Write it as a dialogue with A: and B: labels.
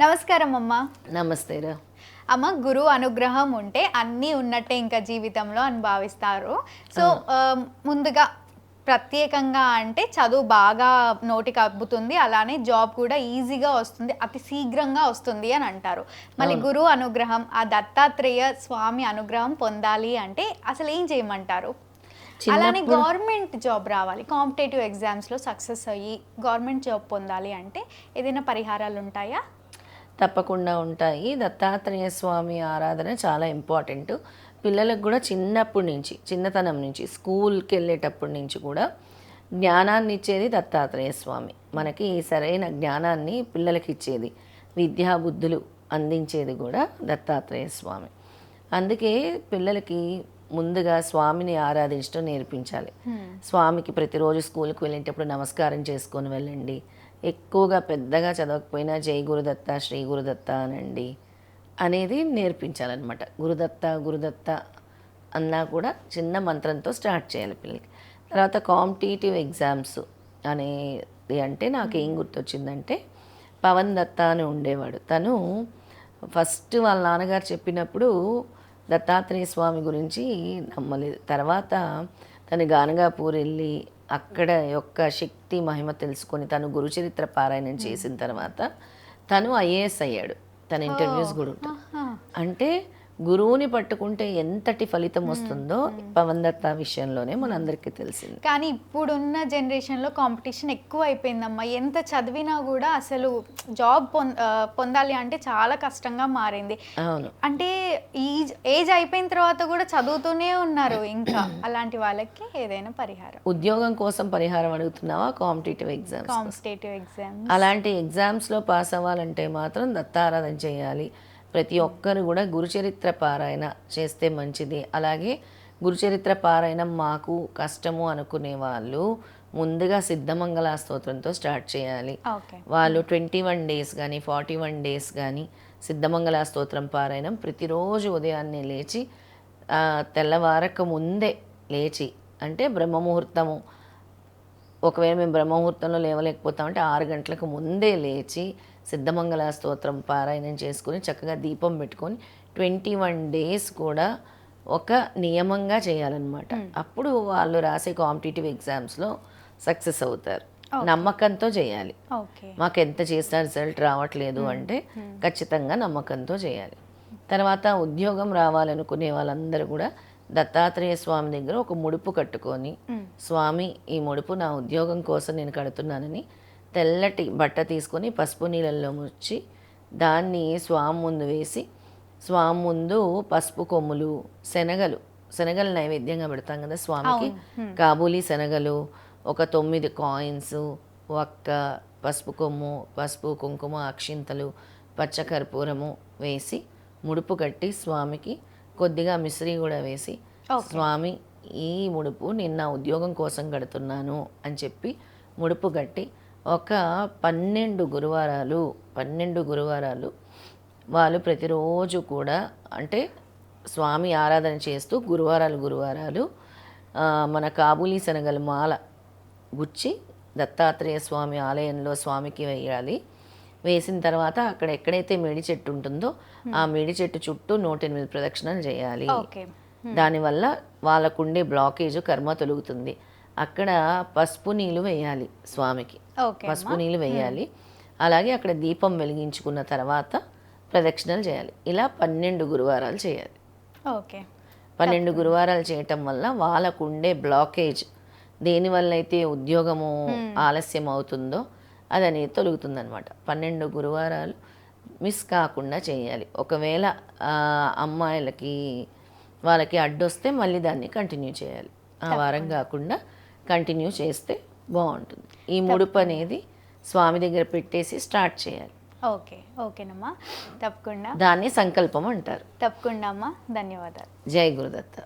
A: నమస్కారం అమ్మ.
B: నమస్తేరా.
A: అమ్మ, గురువు అనుగ్రహం ఉంటే అన్నీ ఉన్నట్టే ఇంకా జీవితంలో అని భావిస్తారు. సో ముందుగా ప్రత్యేకంగా అంటే చదువు బాగా నోటికి అబ్బుతుంది, అలానే జాబ్ కూడా ఈజీగా వస్తుంది, అతి శీఘ్రంగా వస్తుంది అని అంటారు. మళ్ళీ గురువు అనుగ్రహం, ఆ దత్తాత్రేయ స్వామి అనుగ్రహం పొందాలి అంటే అసలు ఏం చేయమంటారు? అలానే గవర్నమెంట్ జాబ్ రావాలి, కాంపిటేటివ్ ఎగ్జామ్స్లో సక్సెస్ అయ్యి గవర్నమెంట్ జాబ్ పొందాలి అంటే ఏదైనా పరిహారాలు ఉంటాయా?
B: తప్పకుండా ఉంటాయి. దత్తాత్రేయ స్వామి ఆరాధన చాలా ఇంపార్టెంట్. పిల్లలకు కూడా చిన్నప్పటి నుంచి, చిన్నతనం నుంచి, స్కూల్కి వెళ్ళేటప్పటి నుంచి కూడా జ్ఞానాన్ని ఇచ్చేది దత్తాత్రేయ స్వామి. మనకి సరైన జ్ఞానాన్ని పిల్లలకి ఇచ్చేది, విద్యా బుద్ధులు అందించేది కూడా దత్తాత్రేయ స్వామి. అందుకే పిల్లలకి ముందుగా స్వామిని ఆరాధించడం నేర్పించాలి. స్వామికి ప్రతిరోజు స్కూల్కి వెళ్ళేటప్పుడు నమస్కారం చేసుకొని వెళ్ళండి. ఎక్కువగా పెద్దగా చదవకపోయినా జై గురుదత్త, శ్రీ గురుదత్త అనండి అనేది నేర్పించాలన్నమాట. గురుదత్త గురుదత్త అన్నా కూడా చిన్న మంత్రంతో స్టార్ట్ చేయాలి పిల్లలకి. తర్వాత కాంపిటేటివ్ ఎగ్జామ్స్ అనేది అంటే నాకేం గుర్తొచ్చిందంటే, పవన్ దత్త అని ఉండేవాడు. తను ఫస్ట్ వాళ్ళ నాన్నగారు చెప్పినప్పుడు దత్తాత్రేయ స్వామి గురించి నమ్మలేదు. తర్వాత తను గానగాపూర్ వెళ్ళి అక్కడ యొక్క శక్తి మహిమ తెలుసుకొని తను గురుచరిత్ర పారాయణం చేసిన తర్వాత తను ఐఏఎస్ అయ్యాడు. తన ఇంటర్వ్యూస్ కూడా ఉంటాయి. అంటే గురువుని పట్టుకుంటే ఎంతటి ఫలితం వస్తుందో పవన్ దత్త విషయంలోనే మనందరికీ తెలిసింది.
A: కానీ ఇప్పుడున్న జనరేషన్లో కాంపిటీషన్ ఎక్కువ అయిపోయిందమ్మా. ఎంత చదివినా కూడా అసలు జాబ్ పొందాలి అంటే చాలా కష్టంగా మారింది.
B: అవును.
A: అంటే ఏజ్ అయిపోయిన తర్వాత కూడా చదువుతూనే ఉన్నారు ఇంకా. అలాంటి వాళ్ళకి ఏదైనా పరిహారం?
B: ఉద్యోగం కోసం పరిహారం అడుగుతున్నావా? కాంపిటేటివ్ ఎగ్జామ్స్ అలాంటి ఎగ్జామ్స్లో పాస్ అవ్వాలంటే మాత్రం దత్తారాధన చేయాలి. ప్రతి ఒక్కరు కూడా గురుచరిత్ర పారాయణ చేస్తే మంచిది. అలాగే గురుచరిత్ర పారాయణం మాకు కష్టము అనుకునే వాళ్ళు ముందుగా సిద్ధమంగళ స్తోత్రంతో స్టార్ట్ చేయాలి. వాళ్ళు 21 డేస్ కానీ 41 డేస్ కానీ సిద్ధమంగళ స్తోత్రం పారాయణం ప్రతిరోజు ఉదయాన్నే లేచి తెల్లవారక ముందే లేచి, అంటే బ్రహ్మముహూర్తము, ఒకవేళ మేము బ్రహ్మముహూర్తంలో లేవలేకపోతామంటే 6 గంటలకు ముందే లేచి సిద్ధమంగళ స్తోత్రం పారాయణం చేసుకుని చక్కగా దీపం పెట్టుకొని 21 డేస్ కూడా ఒక నియమంగా చేయాలన్నమాట. అప్పుడు వాళ్ళు రాసే కాంపిటేటివ్ ఎగ్జామ్స్లో సక్సెస్ అవుతారు. నమ్మకంతో చేయాలి. మాకు ఎంత చేసినా రిజల్ట్ రావట్లేదు అంటే ఖచ్చితంగా నమ్మకంతో చేయాలి. తర్వాత ఉద్యోగం రావాలనుకునే వాళ్ళందరూ కూడా దత్తాత్రేయ స్వామి దగ్గర ఒక ముడుపు కట్టుకొని, స్వామి ఈ ముడుపు నా ఉద్యోగం కోసం నేను కడుతున్నానని తెల్లటి బట్ట తీసుకొని పసుపు నీళ్ళల్లో ముంచి దాన్ని స్వామి ముందు వేసి, స్వామి ముందు పసుపు కొమ్ములు, శనగలు నైవేద్యంగా పెడతాం కదా స్వామికి, కాబూలీ శనగలు, ఒక 9 కాయిన్స్, ఒక్క పసుపు కొమ్ము, పసుపు కుంకుమ అక్షింతలు, పచ్చకర్పూరము వేసి ముడుపు కట్టి స్వామికి కొద్దిగా మిశ్రీ కూడా వేసి, స్వామి ఈ ముడుపు నిన్న ఉద్యోగం కోసం కడుతున్నాను అని చెప్పి ముడుపు కట్టి ఒక 12 గురువారాలు వాళ్ళు ప్రతిరోజు కూడా, అంటే స్వామి ఆరాధన చేస్తూ గురువారాలు మన కాబూలీ శనగల మాల గుచ్చి దత్తాత్రేయ స్వామి ఆలయంలో స్వామికి వేయాలి. వేసిన తర్వాత అక్కడ ఎక్కడైతే మేడి చెట్టు ఉంటుందో ఆ మేడి చెట్టు చుట్టూ 108 ప్రదక్షిణలు చేయాలి. దానివల్ల వాళ్ళకుండే బ్లాకేజ్ కర్మ తొలుగుతుంది. అక్కడ పసుపు నీళ్ళు వేయాలి స్వామికి, పసుపు నీళ్ళు వేయాలి. అలాగే అక్కడ దీపం వెలిగించుకున్న తర్వాత ప్రదక్షిణలు చేయాలి. ఇలా 12 గురువారాలు చేయాలి. 12 గురువారాలు చేయటం వల్ల వాళ్ళకుండే బ్లాకేజ్, దేనివల్ల అయితే ఉద్యోగము ఆలస్యం అవుతుందో అది అనేది తొలుగుతుందనమాట. 12 గురువారాలు మిస్ కాకుండా చేయాలి. ఒకవేళ అమ్మాయిలకి వాళ్ళకి అడ్డొస్తే మళ్ళీ దాన్ని కంటిన్యూ చేయాలి. ఆ వారం కాకుండా కంటిన్యూ చేస్తే బాగుంటుంది. ఈ ముడుపు అనేది స్వామి దగ్గర పెట్టేసి స్టార్ట్ చేయాలి.
A: ఓకేనమ్మా, తప్పకుండా.
B: దాన్ని సంకల్పం అంటారు.
A: తప్పకుండా అమ్మా, ధన్యవాదాలు.
B: జై గురుదత్త.